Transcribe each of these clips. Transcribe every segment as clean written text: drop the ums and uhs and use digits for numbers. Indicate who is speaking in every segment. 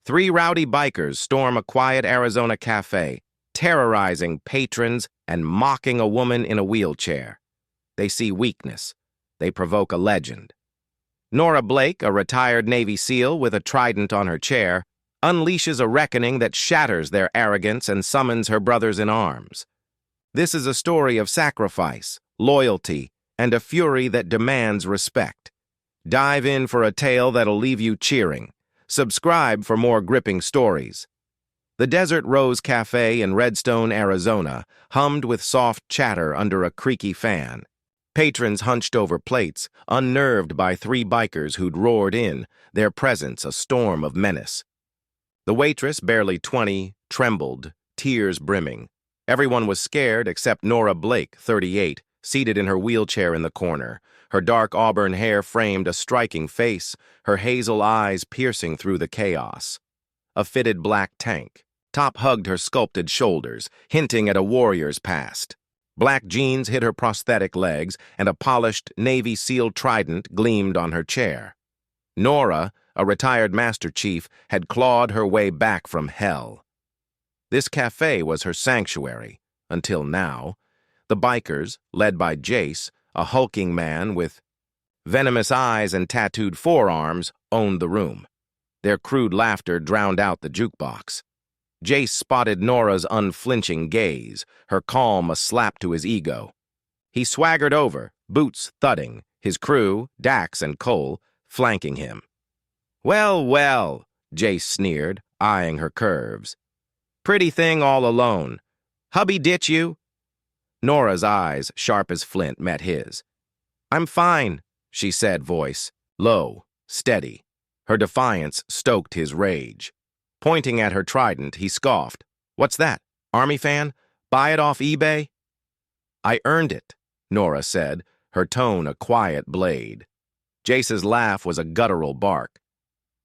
Speaker 1: Three rowdy bikers storm a quiet Arizona cafe, terrorizing patrons and mocking a woman in a wheelchair. They see weakness. They provoke a legend. Nora Blake, a retired Navy SEAL with a trident on her chair, unleashes a reckoning that shatters their arrogance and summons her brothers in arms. This is a story of sacrifice, loyalty, and a fury that demands respect. Dive in for a tale that'll leave you cheering. Subscribe for more gripping stories. The Desert Rose Cafe in Redstone, Arizona, hummed with soft chatter under a creaky fan. Patrons hunched over plates, unnerved by three bikers who'd roared in, their presence a storm of menace. The waitress, barely 20, trembled, tears brimming. Everyone was scared except Nora Blake, 38, seated in her wheelchair in the corner. Her dark auburn hair framed a striking face, her hazel eyes piercing through the chaos. A fitted black tank top hugged her sculpted shoulders, hinting at a warrior's past. Black jeans hid her prosthetic legs, and a polished Navy SEAL trident gleamed on her chair. Nora, a retired Master Chief, had clawed her way back from hell. This cafe was her sanctuary, until now. The bikers, led by Jace, a hulking man with venomous eyes and tattooed forearms, owned the room. Their crude laughter drowned out the jukebox. Jace spotted Nora's unflinching gaze, her calm a slap to his ego. He swaggered over, boots thudding, his crew, Dax and Cole, flanking him. "Well, well," Jace sneered, eyeing her curves. "Pretty thing all alone. Hubby ditch you?" Nora's eyes, sharp as flint, met his. "I'm fine," she said, voice low, steady. Her defiance stoked his rage. Pointing at her trident, he scoffed. "What's that? Army fan? Buy it off eBay?" "I earned it," Nora said, her tone a quiet blade. Jace's laugh was a guttural bark.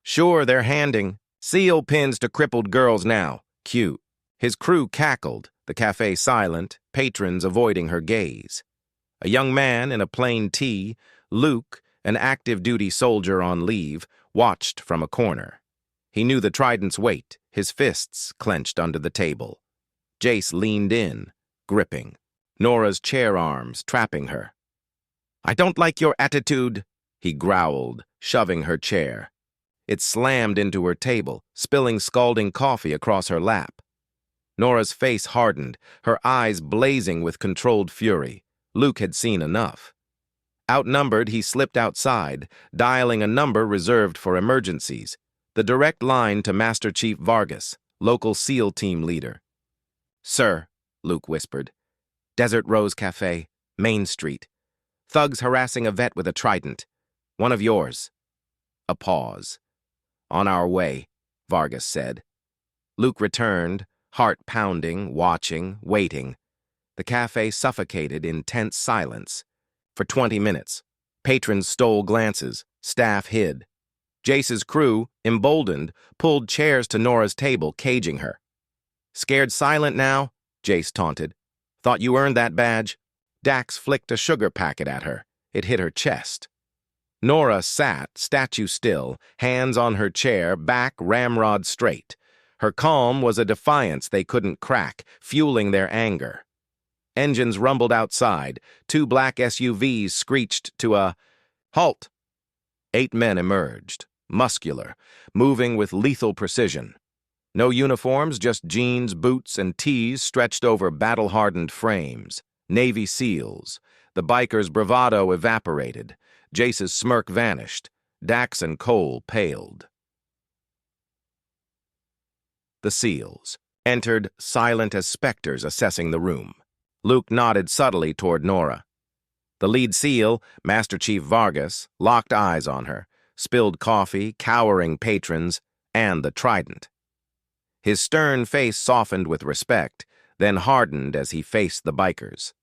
Speaker 1: "Sure, they're handing seal pins to crippled girls now. Cute." His crew cackled, the cafe silent, patrons avoiding her gaze. A young man in a plain tee, Luke, an active-duty soldier on leave, watched from a corner. He knew the trident's weight, his fists clenched under the table. Jace leaned in, gripping, Nora's chair arms trapping her. "I don't like your attitude," he growled, shoving her chair. It slammed into her table, spilling scalding coffee across her lap. Nora's face hardened, her eyes blazing with controlled fury. Luke had seen enough. Outnumbered, he slipped outside, dialing a number reserved for emergencies, the direct line to Master Chief Vargas, local SEAL team leader. "Sir," Luke whispered. "Desert Rose Cafe, Main Street. Thugs harassing a vet with a trident. One of yours." A pause. "On our way," Vargas said. Luke returned, heart pounding, watching, waiting. The cafe suffocated in tense silence. For 20 minutes, patrons stole glances, staff hid. Jace's crew, emboldened, pulled chairs to Nora's table, caging her. "Scared silent now?" Jace taunted. "Thought you earned that badge?" Dax flicked a sugar packet at her. It hit her chest. Nora sat, statue still, hands on her chair, back ramrod straight. Her calm was a defiance they couldn't crack, fueling their anger. Engines rumbled outside. 2 black SUVs screeched to a halt. 8 men emerged, muscular, moving with lethal precision. No uniforms, just jeans, boots, and tees stretched over battle-hardened frames. Navy SEALs. The bikers' bravado evaporated. Jace's smirk vanished. Dax and Cole paled. The SEALs entered, silent as specters, assessing the room. Luke nodded subtly toward Nora. The lead SEAL, Master Chief Vargas, locked eyes on her, spilled coffee, cowering patrons, and the trident. His stern face softened with respect, then hardened as he faced the bikers.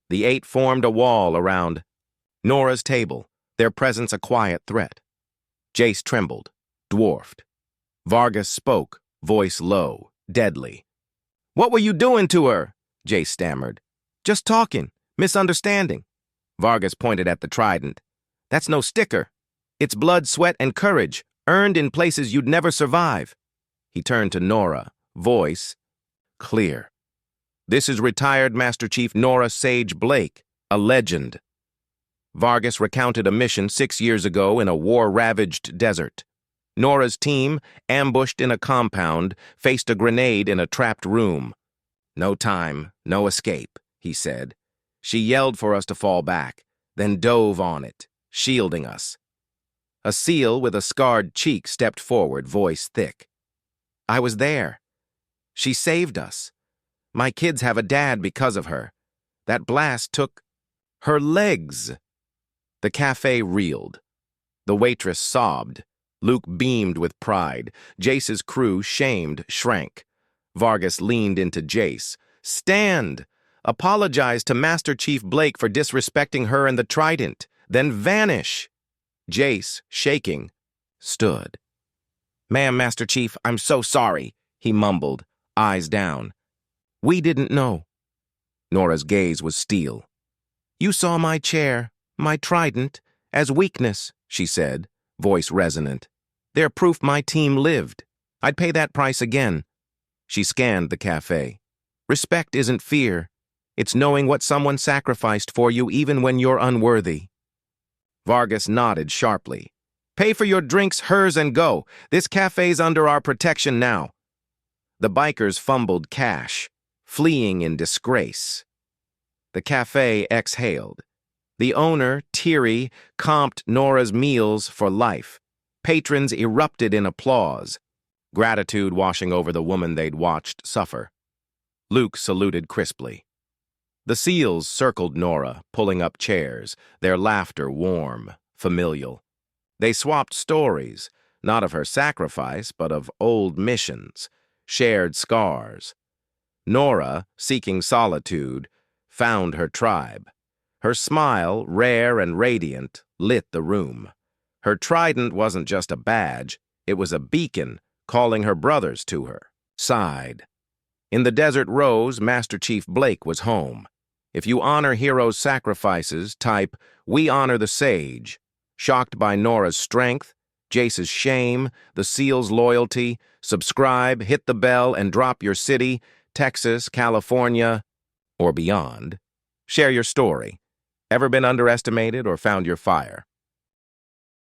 Speaker 1: The 8 formed a wall around Nora's table, their presence a quiet threat. Jace trembled, dwarfed. Vargas spoke, voice low, deadly. "What were you doing to her?" Jace stammered. "Just talking, misunderstanding." Vargas pointed at the trident. "That's no sticker. It's blood, sweat, and courage, earned in places you'd never survive. He turned to Nora, voice clear. This is retired Master Chief Nora Sage Blake, a legend. Vargas recounted a mission 6 years ago in a war-ravaged desert. Nora's team, ambushed in a compound, faced a grenade in a trapped room. No time, no escape, he said. She yelled for us to fall back, then dove on it, shielding us. A SEAL with a scarred cheek stepped forward, voice thick. I was there. She saved us. My kids have a dad because of her. That blast took her legs. The cafe reeled. The waitress sobbed. Luke beamed with pride. Jace's crew, shamed, shrank. Vargas leaned into Jace. Stand! Apologize to Master Chief Blake for disrespecting her and the Trident. Then vanish! Jace, shaking, stood. Ma'am, Master Chief, I'm so sorry, he mumbled, eyes down. We didn't know. Nora's gaze was steel. You saw my chair, my trident, as weakness, she said, voice resonant. They're proof my team lived. I'd pay that price again. She scanned the cafe. Respect isn't fear. It's knowing what someone sacrificed for you even when you're unworthy. Vargas nodded sharply. Pay for your drinks, hers, and go. This cafe's under our protection now. The bikers fumbled cash, fleeing in disgrace. The cafe exhaled. The owner, teary, comped Nora's meals for life. Patrons erupted in applause, gratitude washing over the woman they'd watched suffer. Luke saluted crisply. The SEALs circled Nora, pulling up chairs, their laughter warm, familial. They swapped stories, not of her sacrifice, but of old missions, shared scars. Nora, seeking solitude, found her tribe. Her smile, rare and radiant, lit the room. Her trident wasn't just a badge, it was a beacon, calling her brothers to her. Sighed. In the desert rose, Master Chief Blake was home. If you honor heroes' sacrifices, type, we honor the sage. Shocked by Nora's strength, Jace's shame, the SEAL's loyalty, subscribe, hit the bell, and drop your city, Texas, California, or beyond. Share your story. Ever been underestimated or found your fire?